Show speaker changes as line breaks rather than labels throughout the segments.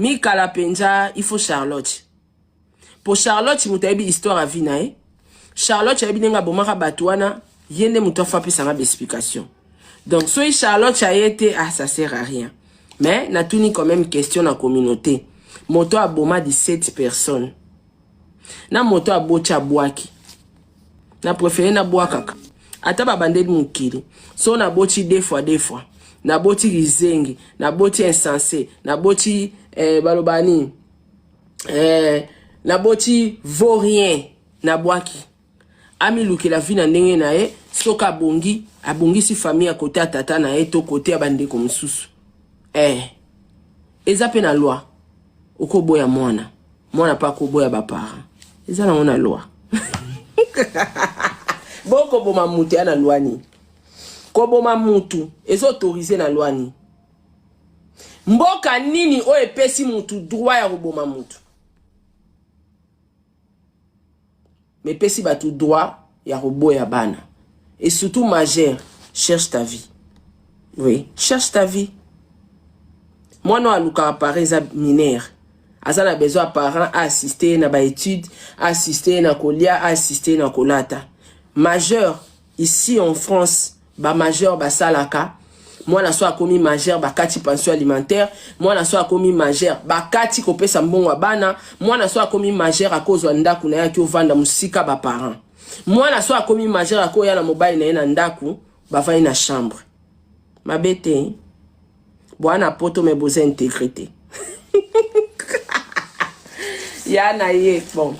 Mikala penja, il faut Charlotte. Pour Charlotte, il y a une histoire à vie. Charlotte, il y a une bomaka batouana, il y a une explication. Donc, soit Charlotte a été, ça sert à rien. Mais, n'a tout ni quand même question dans la communauté. Moto a boma 17 personnes. Na moto a bocha boaki. Na préféré na boakaka. Ata babande mukili. So na boti deux fois. Na boti rizengi. Na boti insensé. Na boti balobani. Na boti vaurien. Na boaki. Ami luki la vie na ndenge na e. Soka abongi. Abongi si famille à côté à tata na e to côté à bande comme susu. Eza pe na loi. Oko boya mwana. Mwana pa ko boya ba parents. Eza na ona loi. Boko boma mutu ya na loi ni. Ko boma mutu ezo autorisé na loi ni. Mboka nini o epesi mutu droit ya koboma mutu. Mais pesi batu droit ya koboya bana. Et surtout majeur, cherche ta vie. Oui, cherche ta vie. Moi non aluka apparaît za mineur. Azana besoin parents à assister na ba étude, assister na kolia, assister na kolata. Majeur ici en France, ba majeur ba salaka. Moi na soit commis majeur ba kati pension alimentaire, moi na soit commis majeur ba kati kopesa mbongo bana, moi na soit commis majeur à cause ndaku na yaki ovanda musika ba parents. Moi na soit commis majeur à cause ya na mobile na ndaku ba va na chambre. Ma bête. Bwana poto me boze intégrité. Ya na ye bon.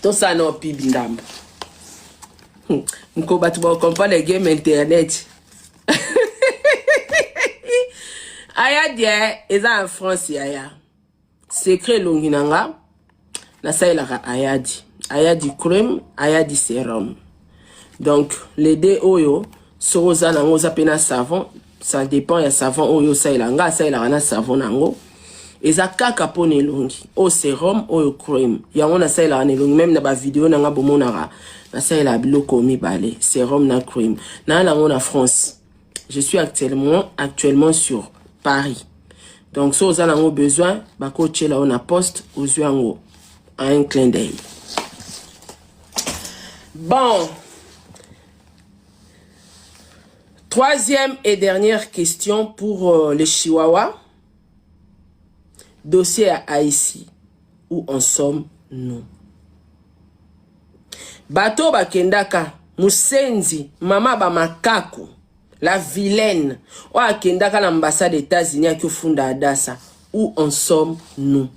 To sa no pibi ndamba. Nko batu ba comprendre game internet. Aya dia eza en France ya. Secret longinanga na saila ayadi. Ayadi crème, ayadi sérum. Donc les deux oyo soza na ngoza pena savon. Ça dépend ya savon oyo sailanga sailanga savon nango eza kaka pone longi o sérum o crème ya ngona sailanga ne longi même na ba vidéo nanga bomonaka na saila biloko mibale sérum na crème na la ngona France. Je suis actuellement sur Paris. Donc si vous avez besoin ba ko tchela on a poste aux yango à un clin d'œil. Bon, troisième et dernière question pour les Chihuahuas. Dossier à Haïti. Où en sommes-nous? Bato bakendaka, Musenzi, Mama Bamakaku, la vilaine. Ou akendaka l'ambassade des États-Unis qui funda Adassa. Où en sommes-nous?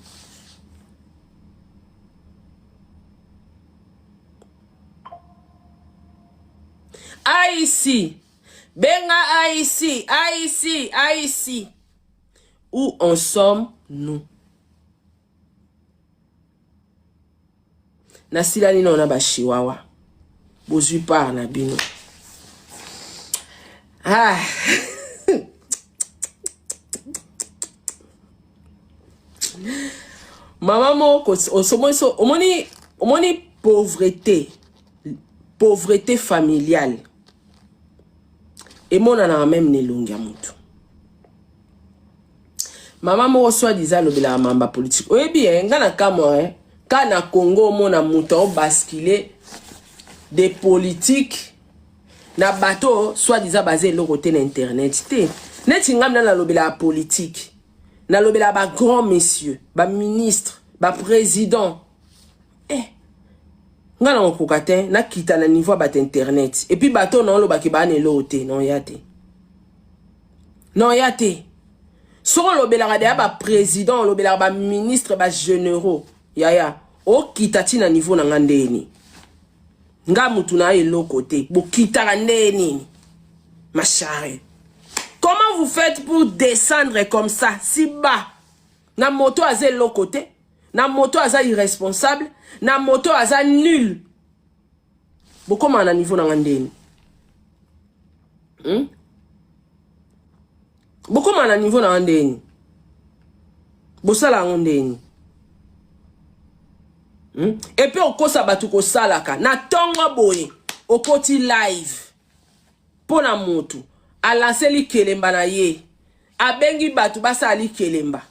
Haïti. Benga Haïti. Où en sommes-nous? Nasila ni na ba Chihuahua. Bozui par na bino. Ah. Maman moko omoni pauvreté familiale. Et mon ana même ne longia mutu. Maman mo soit disant le bila mamba politique. Oui bien, ngana kamo kana Congo mona mutu o basculer des politiques na bateau soit disant basé le côté internet. Té neti ngam na lo bila politique. Na lo bila ba grand messieurs, ba ministre, ba président. Ngana okokate na kita na niveau bat internet et puis bateau non lo ba ki ba ne lote non yate. Non yate. So lo bela de ba président lo bela ba ministre ba généraux. Yaya o kitati na niveau na ngandeni. Nga mutu na elo côté bo kitara ndeni. Ma chère. Comment vous faites pour descendre comme ça si bas? Na moto aze lo côté. Na moto aza irresponsable, na moto aza nul. Boko mana niveau na ngandeni. Boko mana niveau na ngandeni. Bosala ngandeni. Et puis okosa batu ko salaka na tongo boye okoti live. Pona moto a lancé li kelemba na ye. Abengi batu basa li kelemba.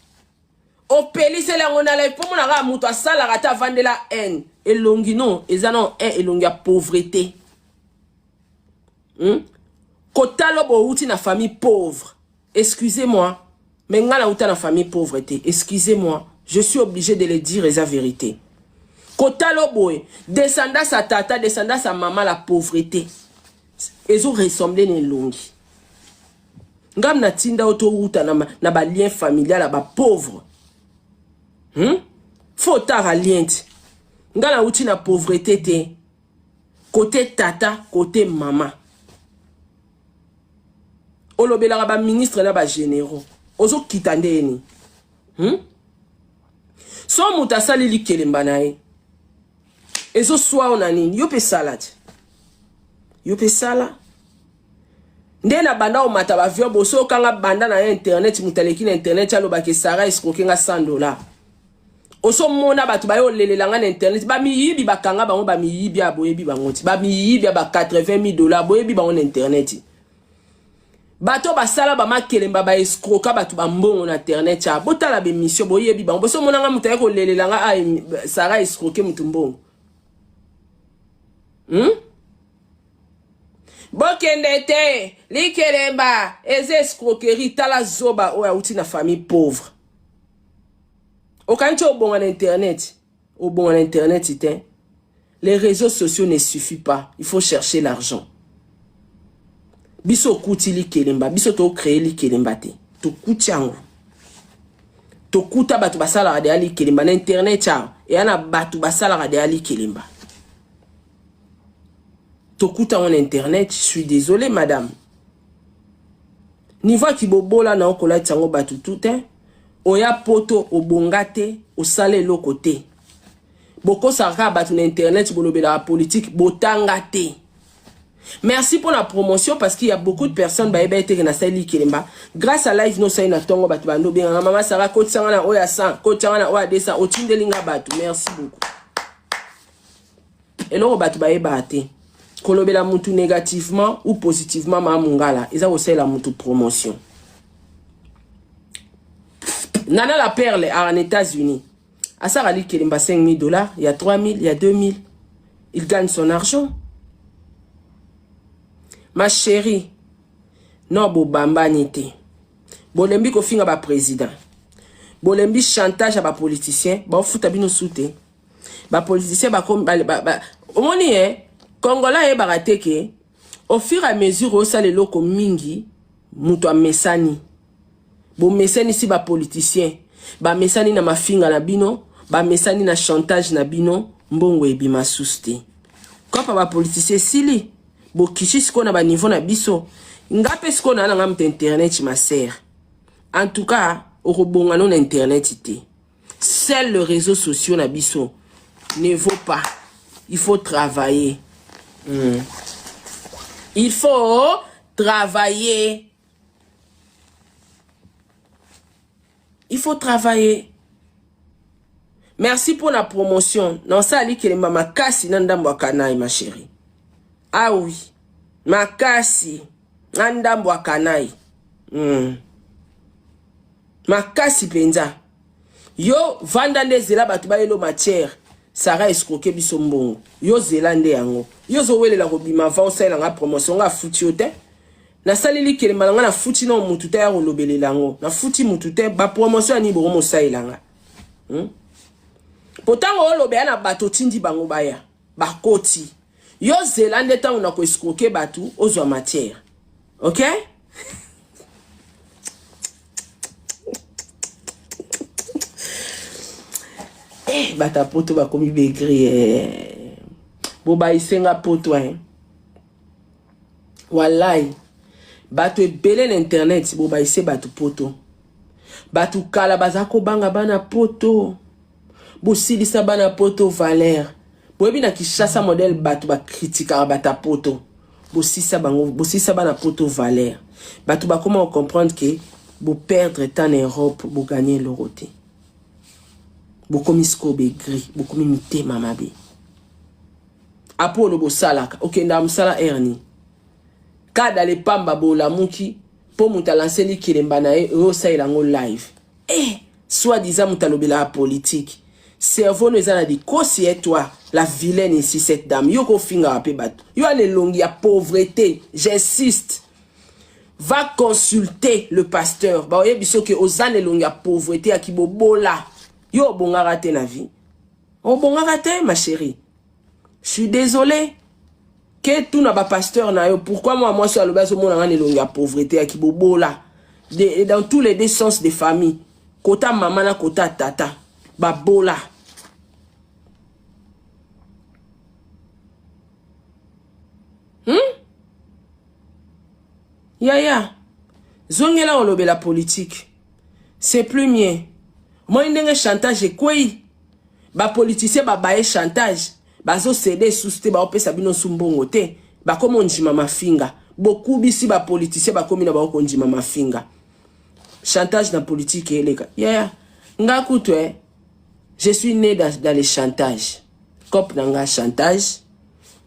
opelise lango na live po mona ka muto asala rata vandela haine elongi non ezana elongi ya pauvreté. Kotalo bo uti na famille pauvre. Excusez-moi, mais ngala uta na famille pauvreté. Excusez-moi, je suis obligé de le dire la vérité. Kotalo boy, descendant sa tata, descendant sa maman la pauvreté. Ils ont ressemblé les longi. Ngam na tinda auto uta na ba lien familial la ba pauvre. Faut tara lien. Ngala uti na pauvreté te. Côté tata, côté maman. Olobela ba ministre na ba généraux. Ozo kitande ni. So muta sali li kelemba nae. Ezo soa onani, yo pe salade. Yo pe sala. Nde na banda o mata ba vio boso kanga banda na internet mutaleki na internet alo ba ke Sarah escroquenga $100. Oso mona batu ba yo lelelanga na internet ba mi yibi bakanga bango ba mi yibi aboyebi bangoti. Ba mi yibi ba $80,000 boyebi bango na internet. Bato ba sala ba makelemba ba escroquer batu ba mbongo na internet cha botala be mission boyebi bango. Boso mona nga mutayeko lelelanga a Sarah escroquer mutu mbongo. Bokende te, li kelemba, eze escroquerie, tala zoba oya uti na famille pauvre. Okancho bon en internet, au bon en internet ite, les réseaux sociaux ne suffisent pas, il faut chercher l'argent. Biso kuti li kelemba, biso to créer li kelemba te, to kuti ango. To kuta batu basala rade ali kelemba na internet cha, e ana batu basala rade ali kelemba. Tokuta en internet, je suis désolé madame. Niveau qui bobola na okola tsango batu tout hein. Oya poto obongate o sale lo côté. Boko saka batu na internet bolobela la politique botangate. Merci pour la promotion parce qu'il y a beaucoup de personnes ba ebe te na sali kelemba. Grâce à live no sai na tongo batu bando bien mama sara ko tsanga na oya 100, ko tsanga na oya 200 o tindelinga batu. Merci beaucoup. Et là batu ba eba te. Kolobela mutu négativement ou positivement ma mungala. Ils ont aussi la mutu promotion. Nana la perle en États-Unis. À ça, il y a $5,000, il y a 3,000, il y a 2,000. Il gagne son argent. Ma chérie, non, bo bamba nite. Bolembi ko finga ba président. Bolembi chantage à ba politicien. Ba futa bino soute. Ba politicien ba comme ba omoni Congolais et barateke, au fur et à mesure où ça les locaux mingi, muto a mesani. Bo mesani si ba politicien, ba mesani na mafinga na bino, ba mesani na chantage na bino, mbongo ebima suste. Quand ba politicien sili, bo kishi siko na ba niveau na biso, ngape siko na nga mte internet ma sœur. En tout cas, au rebonga non internet ité. Seul le réseau social na biso ne vaut pas. Il faut travailler. Il faut travailler. Il faut travailler. Merci pour la promotion. Non, ça ali que mama kasi nandambo kanai ma chérie. Ah oui. Makasi nandambo kanai. Makasi penza. Yo vanda ndezela batu ba yelo matière. Sarah escroqué biso mbongo. Yo zelande yango. Yo zo wele la robima va on sala nga promotion nga futi ote. Na salili kele malanga na futi na mutu ta ya lobele lango. Na futi mutu te ba promotion ani bo mo sailanga. Potango olobe na bato tindi bango baya. Bakoti. Yo zelande tango na ko escroqué batu ozo matière. OK? Bata poto ba komi begri boba isenga poto wallahi bato ebele na internet boba ise bato poto bato kala bazako banga bana poto bosilisa bana poto valeur boyebi na Kinshasa modèle bato ba critique bata poto bosisa bango bosisa bana poto valeur bato ba comment comprendre que bo perdre temps en Europe bo gagner l'euro te. Beaucoup misko begri, beaucoup mimite mamabe. Apollo bo salaka, ok ndam sala erni. Kada le pamba bo la muki, po muta lancer li kilemba na e o sa ilango live. soi-disant mutalobela la politique. Cerveau nous a dit, kosi et toi, la vilaine ici, cette dame, yo ko finga ape bato. Yo a les longues, y a pauvreté, j'insiste. Va consulter le pasteur. Ba oye biso ke ozane longue ya pauvreté, a ki bola. Yo bonga rate na vie. Oh bonga rate, ma chérie. Je suis désolé. Que tout n'a pas pasteur na yo. Pourquoi moi, sur le bas, au monde, on a longue ya pauvreté, a ki bola. Dans tous les deux sens de famille. Kota maman na kota tata. Ba bola. Yaya. Zongela olobe la politique. C'est plus mien. Moi, il y a un chantage et quoi? Ba politicien ba bae chantage. Ba zo cede souste ba ope sabino sumbongote. Ba comme on dit mama finga. Beaucoup bisi ba politicien ba comme ba on dit mama finga. Chantage dans politique et les gars. Yeah. Nga koutwe. Je suis né dans les chantages. Cop nanga chantage.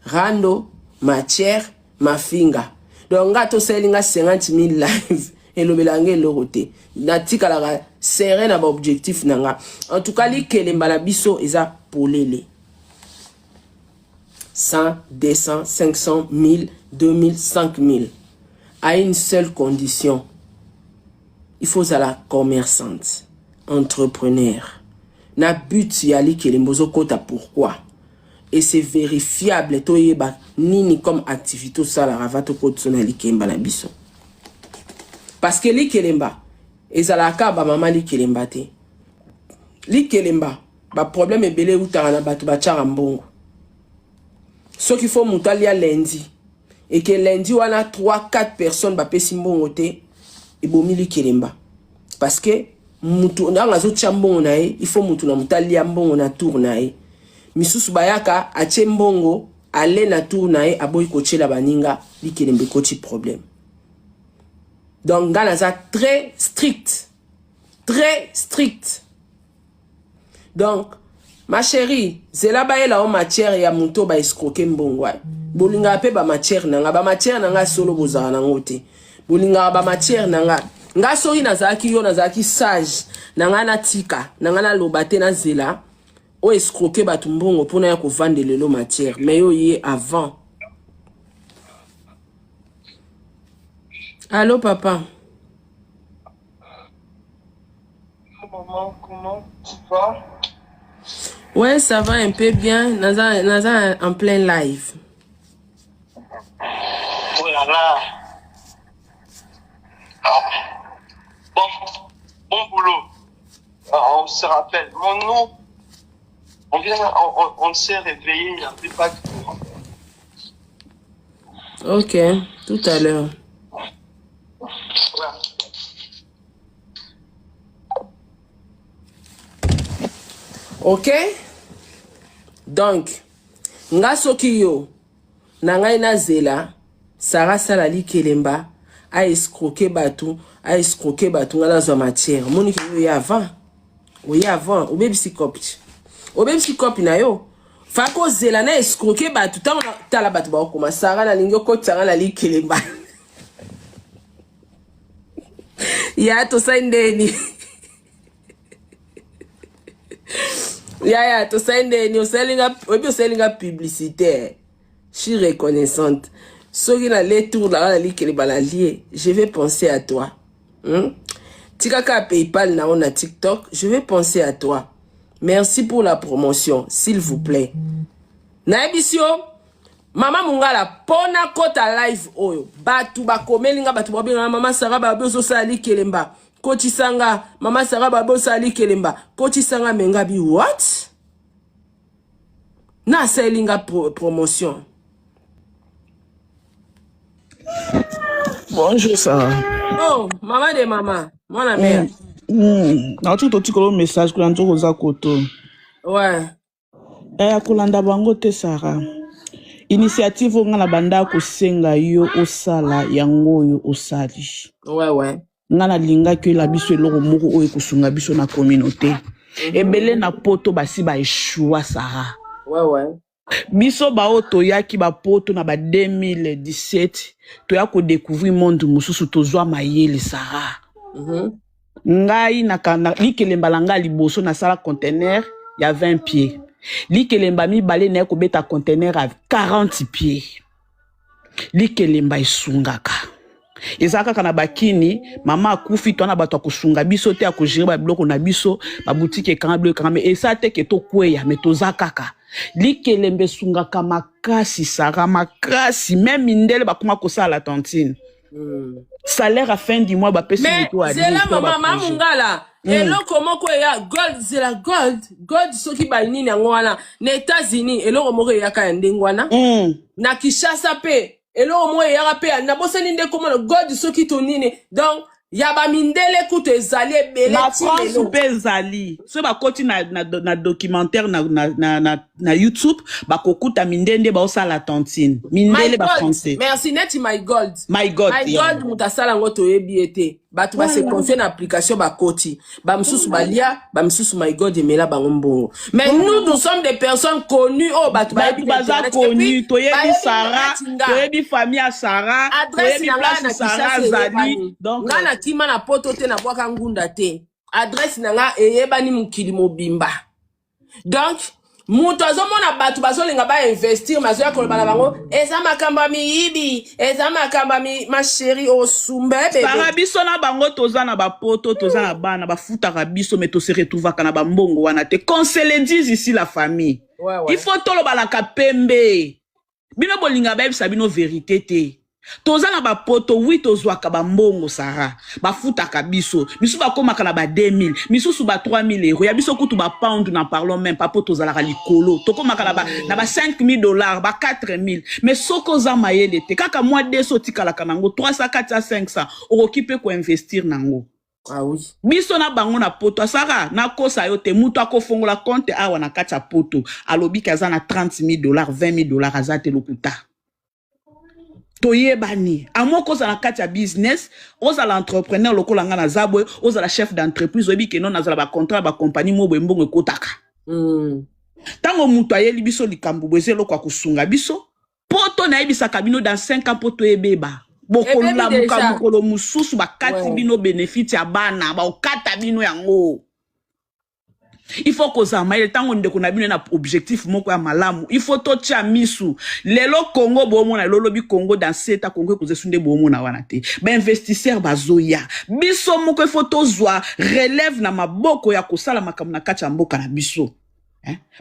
Rando, matière, ma finga. Donc nga to selinga 50 000 live. Et le belange l'oroté. Natika la serré na ba objectif nanga. En tout cas, li kelemba la biso eza polele. 100, 200, 500, 1000, 2000, 5000. À une seule condition. Il faut à la commerçante, entrepreneur. Na but ya li kelembozo kota pourquoi. Et c'est vérifiable. Toyeba nini comme activité ça la ravato kota na li kemba la biso. Parce que li kelemba, ezalaka ba mama li kelemba te. Li kelemba, ba problème ebele utara na batu ba tchara mbongo. Ce qu'il faut moutali à lundi. Et que lundi, on a 3-4 personnes ba pesi mbongo te, et bomi li kelemba. Parce que, moutou, na nga zo tchambongo na e, il faut moutou na moutali ya mbongo na tour na e. Misusu bayaka, ache mbongo, ale na tour na e, aboy koche la baninga, li kelembe kochi problème. Donc, Ganaza très strict. Très strict. Donc, ma chérie, c'est là bas la matière ya muto ba escroquer mbongwa. Bolinga pe ba matière nanga solo bozara nangote. Bolinga ba matière nanga. Nga sori nazaki yo nazaki sage. Nanga na tika, nanga na lobate na zela. O escroquer ba tumbongo pona ya ko vendre lelo matière. Mais yo yé avant. Allô, papa?
Maman, comment tu vas?
Ouais, ça va un peu bien. Naza en plein live.
Voilà. Bon boulot. On se rappelle. Mon nom, on s'est réveillé il n'y a pas de temps.
Ok, tout à l'heure.
Voilà.
Ok? Donc, nga soki yo, na ngai na zela, Sarah Salali Kelemba, a escroqué batu, nga na zo matière. Moni ki yo y avant. Ou y avant, ou bebi si kopti. Ou bebi si kopi na yo. Fako zela na escroqué batu, ta la batu ba okuma. Sarah na lingyo koti Sarah Salali Kelemba. Ya to sa indeni. Ya, to sa indeni. Obi oselinga publicité. Je suis reconnaissante. Soki na les tours la li Kelemba la lié, je vais penser à toi. Tikaka PayPal na on a TikTok, je vais penser à toi. Merci pour la promotion, s'il vous plaît. Na ebisio, Mama Mungala, pona kota live oyo. Batu bakomelinga batu babinga Mama Sarah babozo sali Kelemba. Kochi sanga, Mama Sarah babozo sali Kelemba. Kochi sanga mengabi what? Na selinga promotion.
Bonjour Sarah.
Oh, maman de maman, mon mère.
Na tu tokolo message kulanzo koza koto.
Ouais.
Akolanda bango te Sarah. Initiative nga na banda ko senga yo osala yango yo osali.
Ouais.
Nga na linga ke la biso eloko moko oyo kusunga biso na communauté. Ebele na poto basi ba eshua Sarah.
Ouais.
Biso ba otoyaki ba poto na ba 2017 toya ko découvrir monde mususu tozwa mayele Sarah. ngai likelemba la nga liboso na sala conteneur ya 20 pieds. Likelemba mibale na kobeta conteneur à 40 pieds. Likelemba isungaka. Ezaka kana bakini mama akufi to na bato kusunga biso te akojira ba biloko na biso ba boutique kanga bleu kanga mais esa te ke to kweya mais tozakaka. Likelembe sungaka makasi sara makasi même mindele bakuma kosala tantine. Salaire à fin du mois ba pesi to ali.
Mais c'est là maman mungala. Et là comment quoi ya gold c'est la gold so ki ba nini yango wana na États-Unis et là moko ya ka ndengwana. Na Kinshasa pe et là au moins ya pe na bosani nde comment gold so ki to nini donc yaba mindele kuto ezali belé
na France pe ezali so ba koti na documentaire na YouTube ba kokuta mindende ba osala tantine mindele ba français
merci net my gold
yeah.
Mutasala ngo to ebiete batu ba se confier na application ba koti ba msusu balia ba msusu my god emela bango mbongo mais nous sommes des personnes connues oh batu ba
baza connu to yebi Sarah to yebi famille à Sarah to yebi place Sarah zali donc
ngana kima na poto te na bwaka ngunda te adresse nanga eyebani mukili mobimba donc muto azomona batu bazolinga ba investir mazoya kolobana bango eza makamba miyibi eza makamba ma chérie osumbe bebe
Sarah biso na bango toza na bapoto toza na bana bafutaka biso mais to se retrouvaka na bambongo wana te qu'on se le dise ici la famille il faut toloba la kapembe bino bolinga ba bisa bino vérité te toza na bapoto oui tozwaka bambongo Sarah bafutaka biso misu bakomaka na ba 2000 misusu ba 3000 euros ya biso kutu ba pound na parlons même pas poto zalaka likolo tokomaka na ba 5000 dollars ba 4000 mais soko za mayele te kaka moi deso tikalaka nango 300 400 500 okipe ko investir nango.
Ah oui.
Biso na bango na poto Sarah na kosa yo te mutu akofongola compte awa na kati ya poto alobi kaza na 30000 dollars 20000 dollars azate lokuta. Toyebani amoko za na kati ya business oza l'entrepreneur lokola nga na zabwe oza la chef d'entreprise obi ke non nazala ba contrat ba compagnie mo mbongo ekotaka tango mutu ayeli biso likambo bwezelo kwa kusunga biso poto na yebisaka bino dans 5 ans poto ebeba bokola mukolo mususu bakati bino bénéfice ya bana ba okata bino yango. Il faut que ça maille tant on dekona bino na objectif moko ya malamu il faut to tia misu lelo Congo bomo na lolobi Congo dans cet Congo ko zesunde bomo na wana te ba investisseur bazoya biso moko il faut to zwa relève na maboko ya kosala makamuna kati ya mboka na biso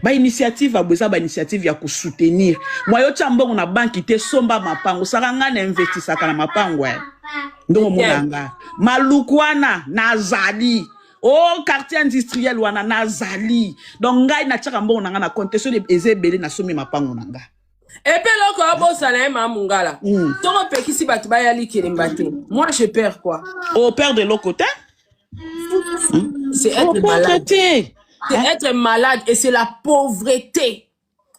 ba initiative abweza ba initiative ya soutenir moyo tia mbongo na banki te somba mapango saranga na investissaka na mapango ndongo monanga malukwana na zali oh quartier industriel wana nazali donc ngai na tchaka mbongo nanga na compte so de ezebele na somi mapango nanga
et puis loko abosa na ma mungala toko pekisi batu ba yali kelemba te moi je perds quoi
au père de l'autre côté
c'est être malade c'est être malade et c'est la pauvreté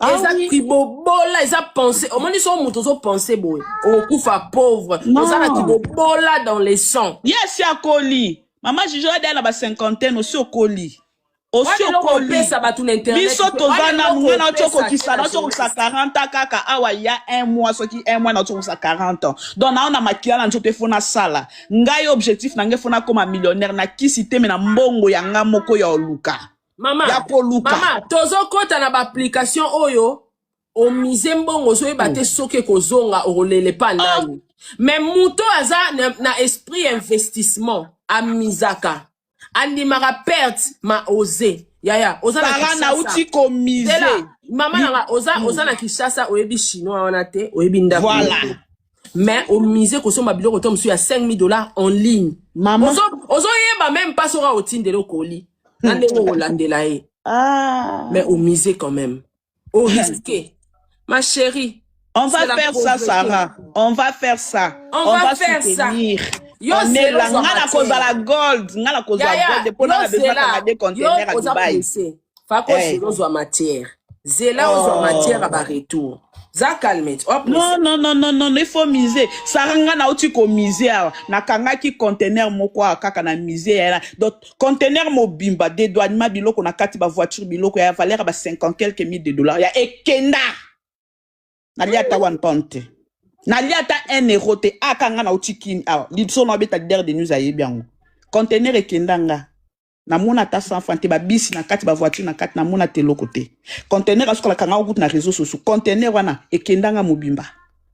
eza kibobola eza penser au moins so muto so penser boy o kufa pauvre eza na kibobola dans les sangs
yes ya koli. Maman, je joue dans la cinquantaine aussi au colis. Aussi au colis. Biso tozana ngana choko kisala choko sa 40 kaka awa ya un mois soki un mois na choko sa 40 ans. Donc na on a makia na njote fona sala. Ngai objectif na nge fona comme millionnaire na kisite me na mbongo ya nga moko ya oluka.
Mama.
Ya poluka.
Mama, tozo kota na ba application oyo o mise mbongo so ebate soke kozonga o lele pa nani. Mais muto aza na esprit investissement amizaka andimaka perte ma osé yaya oza na
Kinshasa uti komise
mama nanga oza na Kinshasa oyebi chinois wana te oyebi ndako
voilà
mais au mise ko somba biloko to monsieur ya 5000 dollars en ligne
maman
ozo yeba même pas sora otindelo koli nande ngo landela e mais au mise quand même au risqué ma chérie.
On va faire ça, Sarah. On va faire ça.
On va faire
soutenir.
Ça.
On est là. On a la cause à la gold. On a la cause à la gold. On a besoin de des conteneurs à Dubaï.
Fako c'est matière. Zela aux matière à bas retour. Ça calme.
Non, il faut miser. Sarah na uti ko miser. Na kanga ki conteneur moko kaka na miser. Donc conteneur mo bimba dédouanement biloko na kati ba voiture biloko ya valeur ba 50 quelques mille de dollars. Ya ekenda. Naliata one ponte. Naliata 1 euro te akanga na utikini. Ah, l'ipso no beta der de nous ayebi yango. conteneur ekendanga namona ta sans fante ba bisi na kati ba voiture na kati namona te lokote conteneur asokola kanga okutu na réseaux sociaux conteneur wana ekendanga mobimba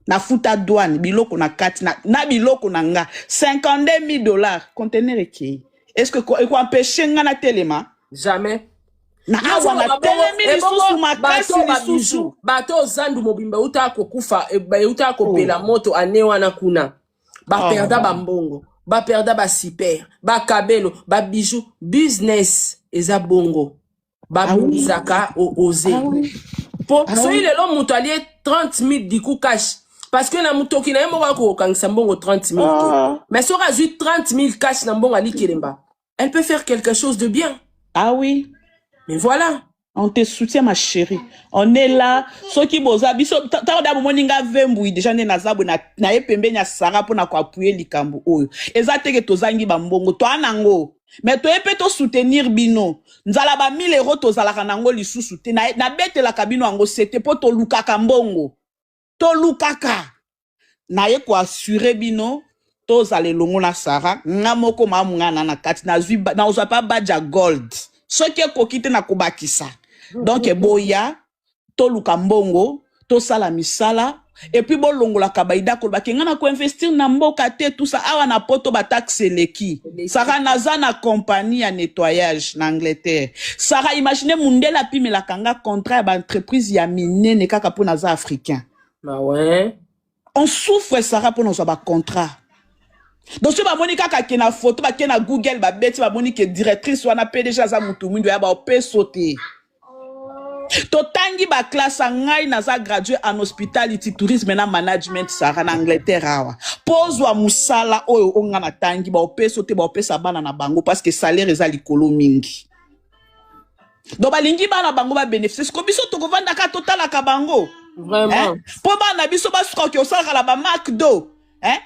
na futa douane biloko na kati na biloko na nga $52 conteneur eke est-ce que eko empêcher nga na telema
jamais
na awa na telemi lisusu makasi lisusu
bato zandu mobimba uta kokufa uta kopela moto ane wana kuna baperda bambongo baperda basiper bakabelo babijou business eza bongo babizaka oze po soki lelo moto alie 30 000 diku cash parce que na mutoki na ye moko akokokangisa mbongo 30 000 mais soki azwi 30 000 cash na mbongo ali kelemba elle peut faire quelque chose de bien.
Ah oui.
Mais voilà.
On te soutient, ma chérie. On est là. Ceux qui boza, biso, ta da moninga vembu, déjà ne nazabu na epembe nya sara pour na ko appuyer likambu oyo. Ezate ke tozangi bambongo, to anango. Mais to epe to soutenir bino. Nzala ba 1000 € tozalaka nango lisusu te. Na bete la kabino ango sete po to lukaka mbongo. To lukaka. Na ye ko assurer bino. Tozale longo na Sarah nga moko mamungana na kati na ozwa pa badja gold soki ekokite na kobakisa donc boya to luka mbongo to sala misala et puis bolongola kabaida ko bakenga na ko investir na mboka te tout ça awa na poto ba taxe leki Sarah naza na compagnie ya nettoyage na Angleterre Sarah imagine mundela pimela kanga contrat ba entreprise ya minene kaka po naza africain
bah ouais
on souffre Sarah pour nos ba contrat. Donc si bamoni kaka ke na photo ba ke na Google ba beti bamoni ke directrice wana PDG za mutu mwindu ya ba opé sauter. To tangi ba classe ngai na za gradué en hospitality tourisme na management Sarah na Angleterre awa. Pose wa musala oyo onga na tangi ba opé sauter ba opé sabana na bango parce que salaire eza likolo mingi. Donc ba lingi bana bango ba bénéfice ko biso to ko vanda ka total ka bango.
Vraiment.
Po bana biso ba suka ke osala la ba McDo.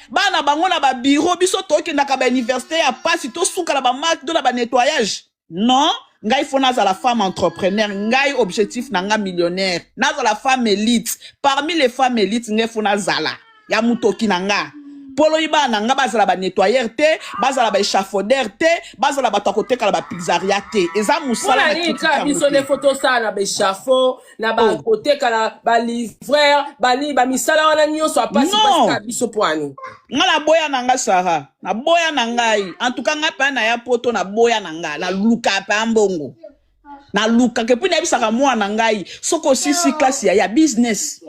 Bana bango na ba bureau biso toke na ka ba université ya pasi to suka la ba marque de la ba nettoyage non ngai fona za la femme entrepreneur ngai objectif na nga millionnaire na za la femme élite parmi les femmes élites ngai fona zala ya mutoki na nga polo ibana nga bazala ba nettoyeur te bazala ba échafaudaire te bazala ba tokoteka la ba pizzeria te eza musala
na kika biso des photos ça na ba échafaud na ba koteka la ba livreur ba misala wana nyonso apasi parce biso poani
nga na boya na nga Sarah na boya na ngai en tout cas nga pa na ya poto na boya na nga na luka pa mbongo na luka ke puis na bisaka mwana ngai soko sisi classe ya business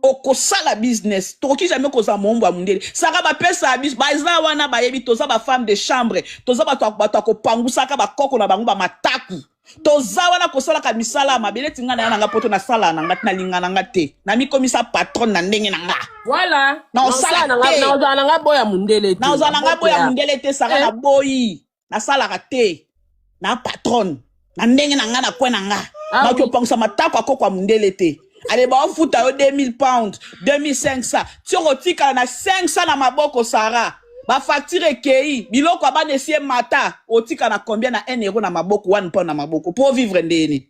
oko sala business toki jamais koza mombo mundele saka ba pesa bis baza wana ba yebi toza ba femme de chambre toza ba ko pangusa ka ba koko na bango ba mataku toza wana ko sala ka misala mabele tinga na nga poto na sala na ngati na linga na ngate na mi komisa patron na ndenge na nga
voilà
na sala
na nga boya mundele te
na ozala nga boya mundele te saka na boyi na sala ka te na patron na ndenge na nga na kwena nga na ko pangusa mataku akoko mundele te. Allez, bah, on fout à 2000 pounds, 2500. Tu retires na 500 na maboko Sarah. Ba facture kei. Biloko ba nesie mata. Otika na combien na 1 € na maboko, 1 pound na maboko. Pour vivre ndeni.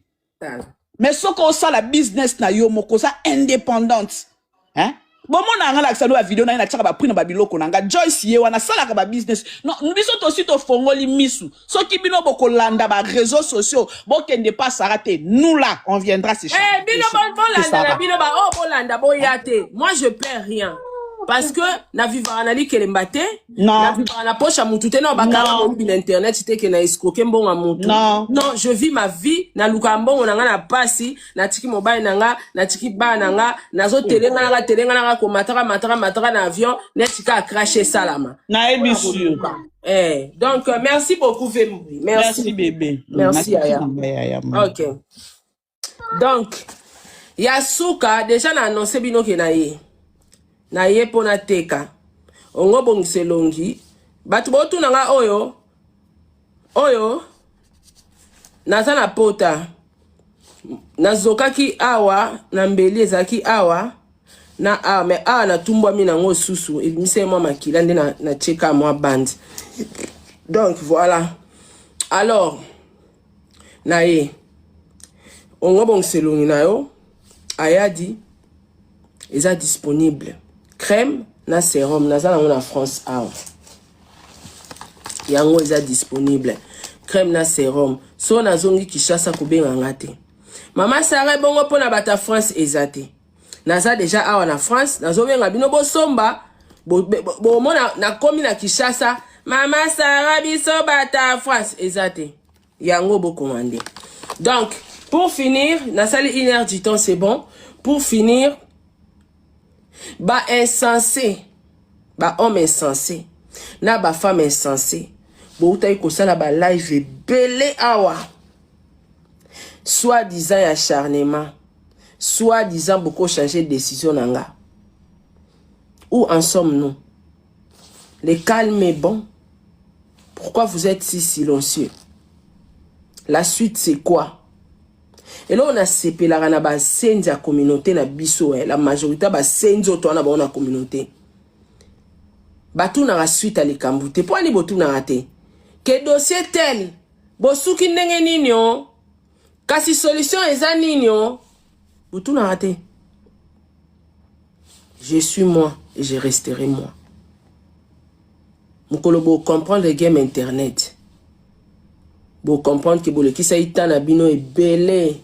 Mais ce qu'on ça la business na yo moko ça indépendante. Hein? Bon mon na ngala kisano ba vidéo na ina tshaka ba prix na ba biloko na nga Joyce ye wana sala ka ba business. Non, biso to si to fongoli misu. So ki bino boko landa ba réseaux sociaux, bokende pas Sarate. Nous là, on viendra se chercher.
Eh bino bolanda bino ba bolanda boyate. Moi je perds rien. Parce que na vivre na li kelembate, na vivre na poche à mutu te na bakala mo bi internet te ke na escroquer mbongo a mutu. Non, je vis ma vie na lukambo na nga na pasi, na tiki mobile na nga, na tiki ba na nga, na zo telenga na ko matara na avion, netika cracher salama.
Na ebisu.
Donc merci beaucoup Vembi.
Merci bébé.
Merci Aya. OK. Donc Yasuka déjà na annoncé bino ke na ye. Na ye pona teka ongo bongselongi batu botu nanga oyo naza na pota nazokaki awa na mbeli ezaki awa na mais awa na tumbwa mi nango susu ebimise mwa makila nde na cheka mwa band donc voilà alors na ye ongo bongselongi na yo ayadi eza disponible crème na sérum na zala na France awa yango eza disponible crème na sérum so nazongi Kinshasa kubenga ngate mama Sarah bongo pona bata France ezate naza déjà awa na France nazobenga bino bosomba bomona na komi na Kinshasa mama Sarah biso bata France ezate yango bokomande. Donc pour finir nasali 1 heure du temps c'est bon. Pour finir ba insensé ba homme insensé na ba femme insensé boutai kosala ba live belé awa soit disant acharnement soit disant beaucoup changer de décision nanga. Où en sommes-nous? Le calme est bon. Pourquoi vous êtes si silencieux? La suite c'est quoi? Et là on a séparé la ba senzi ya communauté na biso la majorité ba senzi oto na ba na communauté. Batu na la suite à l'ikambute. Pour ani botu na rate. Que dossier tel bosuki ndenge nini yo? Kasi solution eza nini yo? Botu na rate. Je suis moi et je resterai moi. Mukolo bo comprendre le game internet. Bo comprendre que bo le kisa itana bino e belé.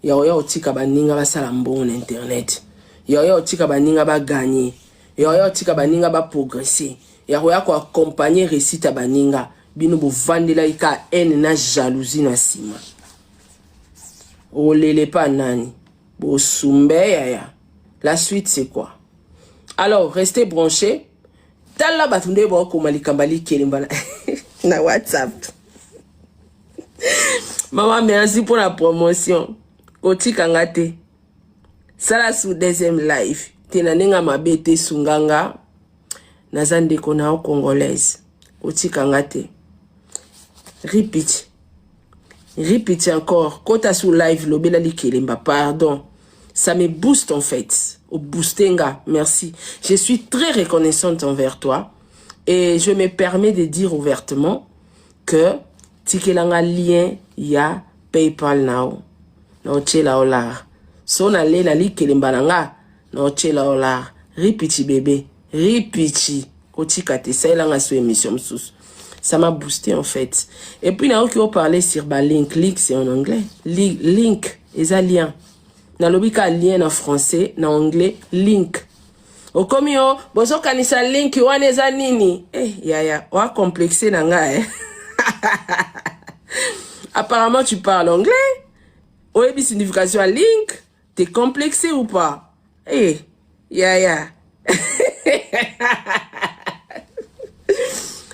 Ya oya otika baninga ba sala mbon internet. Ya oya otika baninga ba gagner. Ya oya otika baninga ba progresser. Ya oya ko accompagner réussite baninga. Bino bo vandela ika haine na jalousie na sima. Olele pa nani. Bo sumbe ya. La suite c'est quoi? Alors restez branchés. Tala batunde bo ko malikambali kelimba na WhatsApp. Maman merci pour la promotion. Koti kangate. Sala sous deuxième live. Tenanenga mabete sunganga. Nazande kona o congolaise. Koti kangate. Repeat. Repeat encore. Kota sous live lobela li kelimba. Pardon. Ça me booste en fait. Au boostenga. Merci. Je suis très reconnaissante envers toi. Et je me permets de dire ouvertement que tikelanga lien ya PayPal now. No chela olar. So na le na li kelimbalanga. No chela olar. Ripiti bébé. Ripiti. Koti kate. Ça elanga sous émission msous. Ça m'a boosté en fait. Et puis na qui parler sur ba link. Link c'est en anglais. Link. Eza lien. Na lobika lien en français. Na anglais. Link. Okomi yo. Bozo kanisa link. Wane eza nini. Ya. Wa complexé na nga Apparemment tu parles anglais. Oebi signification à link. T'es complexé ou pas? Ya.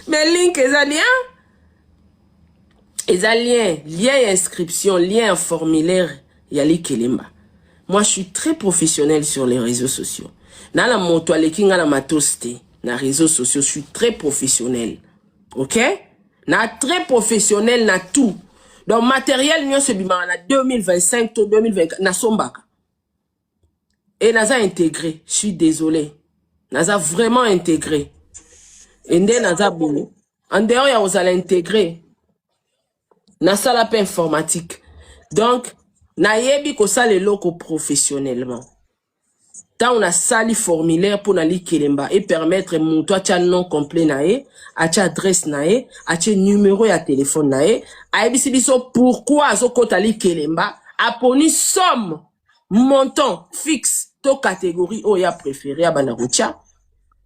Mais link est un lien. Lien inscription, lien formulaire. Yali kelimba. Moi je suis très professionnel sur les réseaux sociaux. Na la moto alekinga na matoste. Na réseaux sociaux, je suis très professionnel. Ok? Na très professionnel na tout. Donc matériel nyo se bima na 2025 to 2024 na sombaka. Et naza intégré, je suis désolé. Naza vraiment intégré. Et nde naza boulot. En dehors ya osala intégré. Na sala pa informatique. Donc na yebi ko sala loko professionnellement. Tant on a sali formulaire pour nali kelemba et permettre mon toi tia nom complet nae, a tia adresse nae, a tia numéro ya téléphone nae, a biso pourquoi zo kotali kelemba, a poni somme, montant fixe, to catégorie o ya préféré à banaroutia,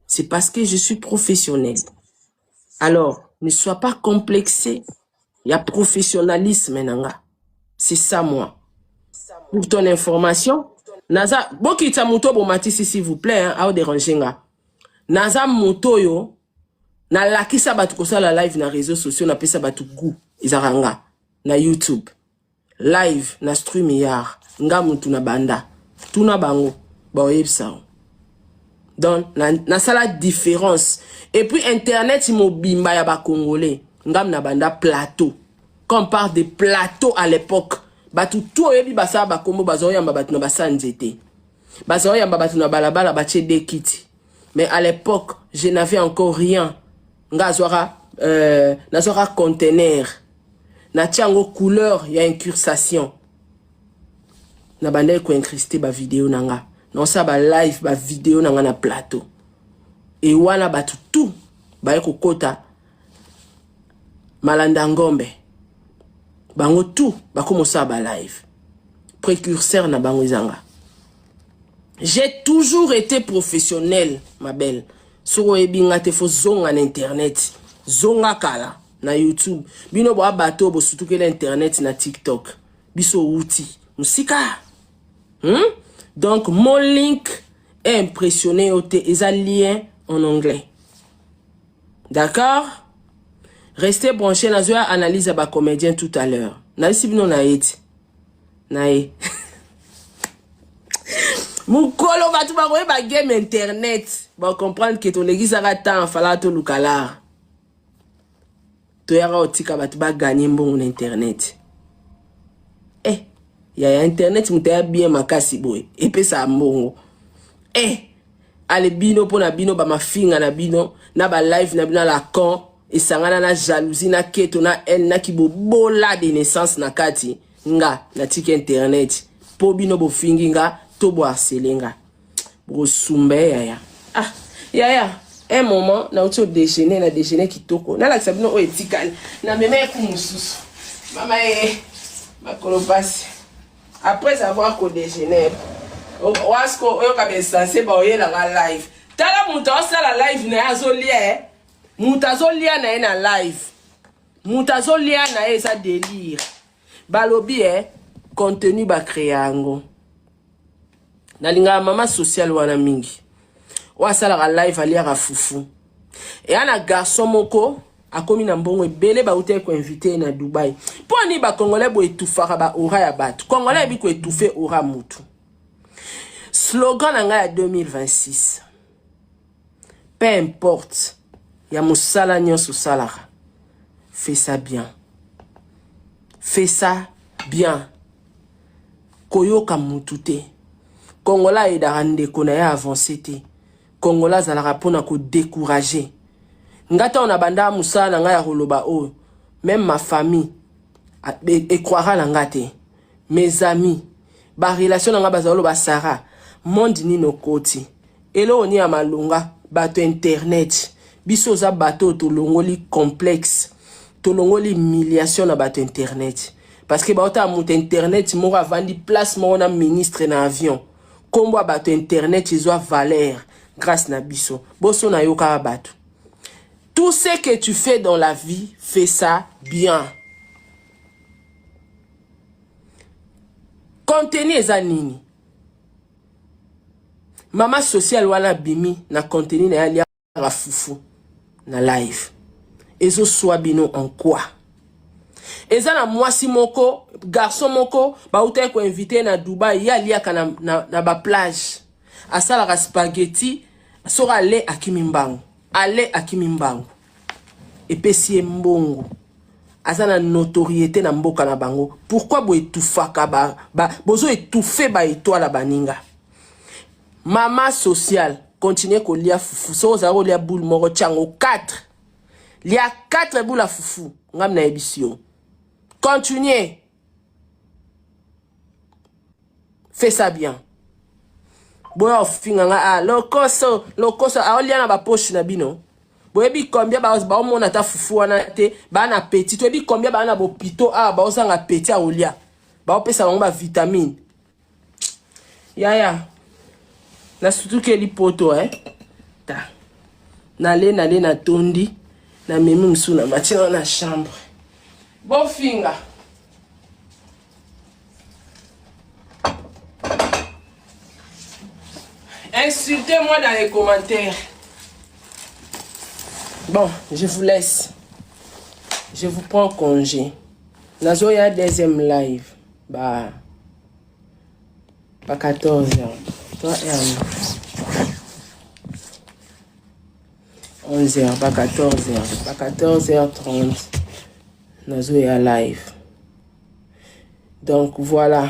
c'est parce que je suis professionnel. Alors, ne sois pas complexé, il y a professionnalisme nanga. C'est ça moi. Pour ton information, Naza, bokita moto bo matisi s'il vous plaît, hein, ao déranger nga. Naza moto yo, na lakisa batu kosala live na réseaux sociaux, na pesa batu gu, izaranga, na YouTube. Live, na stream yar, nga mutu na banda, tuna bango, ba oyebsa. Donc, na sala différence. Et puis internet, imo bimba ya ba congolais, ngam na banda plateau. Quand on parle de plateau à l'époque, batu tout yebi basa ba kombo bazoyamba batu na basanzete. Bazoyamba batu na balabala bache de kiti. Mais à l'époque, je n'avais encore rien. Nga nazora conteneur. Na tiango couleur ya incursation. Na bande ko incrusté ba vidéo nanga. Non ça ba live ba vidéo nanga na plateau. Et wana batu tout ba ko kota Malanda Ngombe. Bango tout, bako ça ba live. Précurseur na bango izanga. J'ai toujours été professionnel, ma belle. Soro ebinga te fo zonga na internet. Zonga kala na YouTube. Bino bo abato bo surtout que l'internet na TikTok. Biso outil. Musika. Donc mon link est impressionné au lien en anglais. D'accord? Restez branchés dans une analyse à bas comédien tout à l'heure. Naïsi bino naïti. Naï. Mon colo va tout ba game internet. Bon comprendre que ton église a temps fala to lukala. To yara otika ba tu ba gagner bon internet. Ya internet mutaya bien makasi boy. Epe sa mbongo. Ale bino pona bino ba mafinga na bino na ba live na bino la con et sangana na jalousie na keto na el na kibo bola de naissance na kati nga na tiki internet po bino bo finginga to bo harcelenga bo sumbe ya un moment na auto déjeuner kitoko na la sabino o etikali na meme ku mususu mama ma kolopasi après avoir qu'au déjeuner wasko oyo ka be sensé ba oyela la live tala muta osala live na azolia muta zolia na live muta zolia na esa délire balobi contenu ba créango na linga mama social wana mingi wasala la live alia ka fufu et ana garçon moko akomi na mbongo ebele ba uté ko invité na Dubaï poni ba congolais bo etufaka ba ora ya batu congolais bi ko etufe ora mutu. Slogan en 2026. Peu importe. Ya musala nyonso salara. Fais ça bien. Fais ça bien. Koyoka mutute. Kongola edarande kona ya avancé te. Kongola zalara pona ko décourager. Ngata on abanda musala nga ya holoba o. Même ma famille et croira la ngate. Mes amis. Ba relation nga bazalo ba Sarah. Monde ni no koti. Elo oni amalunga bato internet. Biso za bato to longoli complexe. To longoli humiliation na bato internet. Parce que baota mut internet mo avandi place mo na ministre na avion. Kombo bato internet izo valeur grâce na biso. Boso na yoka bato. Tout ce que tu fais dans la vie, fais ça bien. Contenu ezanini. Mama social wana bimi na contenu na yalia rafufu na live. Ezo swabino en quoi? Eza na mwasi moko, garçon moko, ba ute ko invité na Dubaï, yalia ka na ba plage. Asala ka spaghetti, sora ale akimimbangu. Ale akimimbangu. Epesi mbongo. Azana notoriété na mboka na bango. Pourquoi bo etufaka bozo étouffé ba étoile baninga? Mama social, continuez ko lia fufu. So zaro lia boule moro chango 4. Lia 4 boules à fufu. Ngam na ebisio. Continuez. Fais ça bien. Boya ofinga nga lokoso aolia na ba poche na bino. Boyebi combien ba mona ta fufu wana te ba na petit. Boyebi combien ba na bo pito ba osanga petit a olia. Ba opesa bango ba vitamine. Yaya. Na surtout que li poto ta. Nale na tondi na memi msu na matina na chambre. Bon finger. Insultez-moi dans les commentaires. Bon, je vous laisse. Je vous prends congé. Nazoya deuxième live. Bah 14h. Toi et 11h, pas 14h. Pas 14h30. Nazoya live. Donc voilà.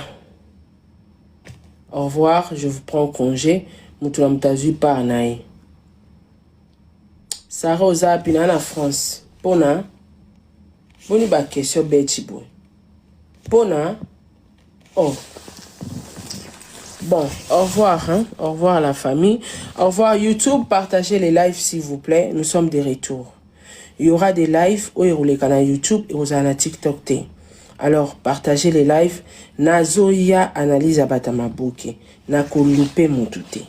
Au revoir, je vous prends congé. Moutoula mtazu par naï. Sarah Oza pina na France. Pona. Boni ba question beti boy. Pona. Oh. Bon, au revoir, hein? Au revoir la famille. Au revoir YouTube. Partagez les lives s'il vous plaît. Nous sommes de retour. Il y aura des lives où il y a YouTube et vous avez TikTok. Alors, partagez les lives. Nazoya analyse abatamabuke. Na kolupe mutute.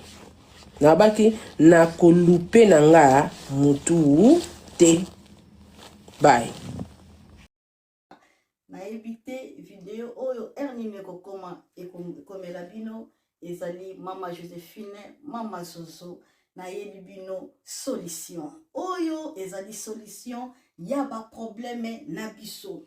Nabaki na kolupe nanga mutu te. Bye.
Na évité vidéo oyo ernime kokoma ekomela bino ezali mama Joséphine mama Zozo na yebi bino solution oyo ezali solution ya ba problème na biso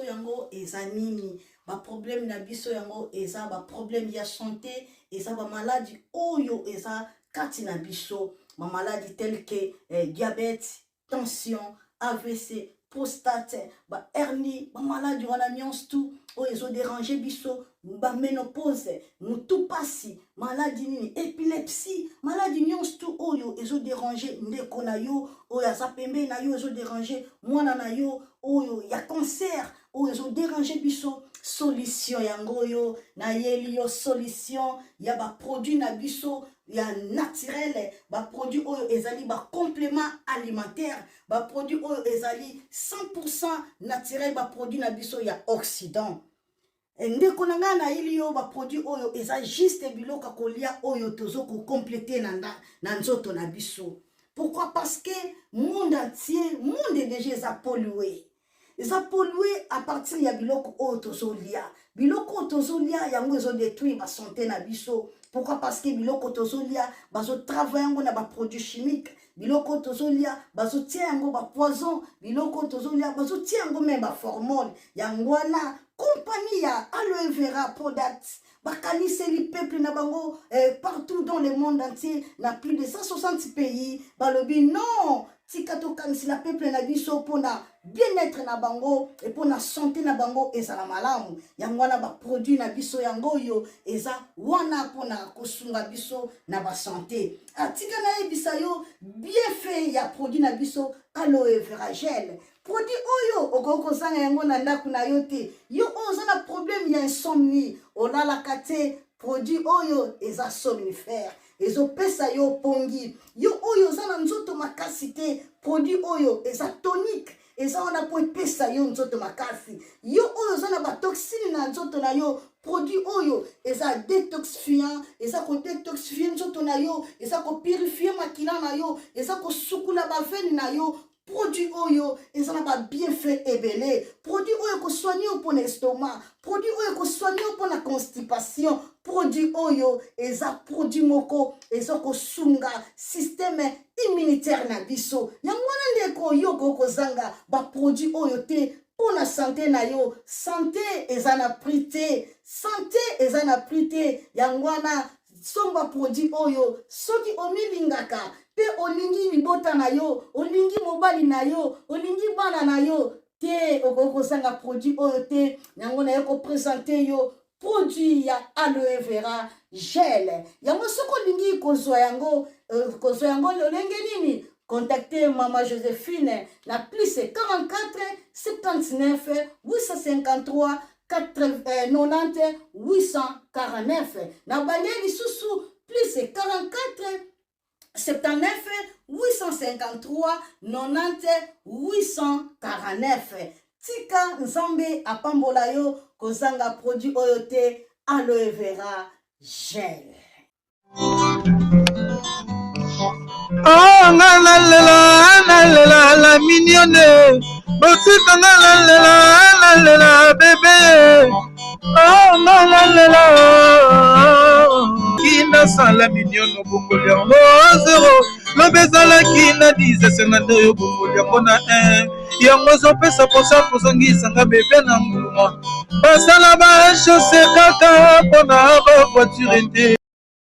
yango eza nini ba problème na biso yango eza ba problème ya santé eza ba maladie oyo eza kati na biso ma maladie telle que diabète tension AVC prostate, ba hernie, ba maladie wana nyonso tout, o ezo déranger biso, ba ménopause, mutu pasi, maladie nini, épilepsie, maladie nyonso tout oyo ezo déranger ndeko na yo, o ya zapembe na yo ezo déranger mwana na yo, oyo ya cancer, o ezo déranger biso, solution yango yo, na yeli yo solution, ya ba produit na biso, ya naturel, ba produit oyo ezali ba complément alimentaire, ba produit oyo ezali 100% naturel, ba produit na biso ya Occident. Ndeko nanga na ili yo ba produit oyo eza juste biloka kolia oyo tozo ko compléter na nzoto na biso. Pourquoi? Parce que monde entier, monde déjà est pollué. Ils ont pollué à partir ya biloko oyo tozolia. Biloko tozolia yango ezo détruire ba santé na biso. Pourquoi? Parce que biloko tozolia bazo travailler yango na ba produits chimiques. Biloko tozolia bazo tia yango ba poison. Biloko tozolia bazo tia yango même ba hormone. Yango na compagnie ya aloe vera products. Bakanise li peuple na bango partout dans le monde entier, na plus de 160 pays. Balobi non, tikato kanisi la peuple na biso pona bien-être na bango et pona santé na bango eza la malamu. Yango wana ba produit na biso yango yo eza wana pona kosunga biso na ba santé. Atika na ebisa yo bien fait ya produit na biso aloe vera gel. Produit oyo okoko sanga yango na ndaku na yo te. Yo oza na problème ya insomnie. Olala kate produit oyo eza somnifère. Ezo pesa yo pongi. Yo oyo za na nzoto makasi te. Produit oyo eza tonique. Eza wana po pesa yo nzoto makasi. Yo oyo za na ba toxine na nzoto na yo. Produit oyo eza détoxifiant. Eza ko détoxifier nzoto na yo. Eza ko purifier makila na yo. Eza ko sukula ba veine na yo. Produit oyo, ils ont pas bien fait ébélé. Produit oyo ko soigner pour l'estomac. Produit oyo ko soigner pour la constipation. Produit oyo, ils ont produit moko, ils ont ko sunga système immunitaire na biso. Yangwana ndeko yo ko zanga ba produit oyo te pour la santé na yo. Santé ezana prité. Santé ezana prité. Yangwana somba produit oyo soki omilingaka pe olingi libota na yo olingi mobali na yo olingi bana na yo te okoko sanga produit oyo te yango na yo ko présenter yo produit ya aloe vera gel yango soko olingi kozwa yango lolenge nini contactez Maman Joséphine la plus 44 79 853 90 849 na baleli susu plus 44 79 853 90 849 tika nzambe apambola yo kozanga produit oyo te aloe vera gel.
Oh nalela la mignonne botika nalela bébé oh nalela kina sala mignonne bongolia oh zéro lobezala kina 10 senado yo bongolia pona 1 yango zopesa posa kozongisa nga bébé na mbuma basala ba chaussée kaka pona ba voiture te